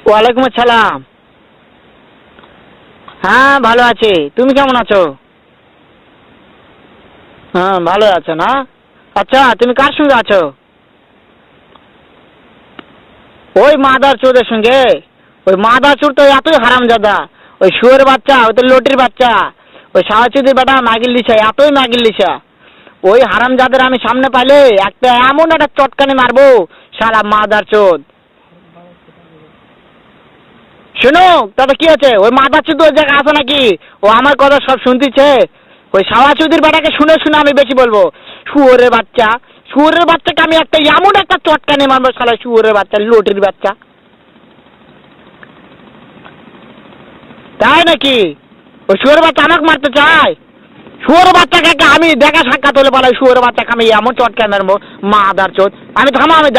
ওয়ালাইকুম আসসালাম। হ্যাঁ ভালো আছি, তুমি কেমন আছো? হ্যাঁ ভালো আছো না? আচ্ছা তুমি কার সঙ্গে আছো? ওই মাদার চোদের সঙ্গে। ওই মাদার চোর তো এতই হারামজাদা। ওই শুয়োর বাচ্চা, ওই তো লটির বাচ্চা। ওই সাহাচুদির বেটা মাগিল লিসা, এতই মাগিল লিসা। ওই হারামজাদের আমি সামনে পাইলে একটা এমন একটা চটকানি মারবো, সারা মাদার চোদ। শোনো, তবে কি আছে? ওই মাদার চোদ ওই জায়গায় আছে নাকি? ও আমার কথা সব শুনতেছে। ওই সাওয়াচুদির বেটাকে শুনে শুনে আমি বেশি বলবো। শুয়োরের বাচ্চা, শুয়োরের বাচ্চাকে আমি একটা এমন একটা চটকানি মারবো, শালা শুয়োরের বাচ্চা, লটির বাচ্চা। তাই নাকি? ওই শুয়োরের বাচ্চা আমাকে মারতে চায়? শুয়োরের বাচ্চাকে আমি দেখা সাক্ষাৎ হলে পালাই, শুয়োরের বাচ্চাকে আমি এমন চটকানি মারবো, মাদার চোদ। আমি থামো, আমি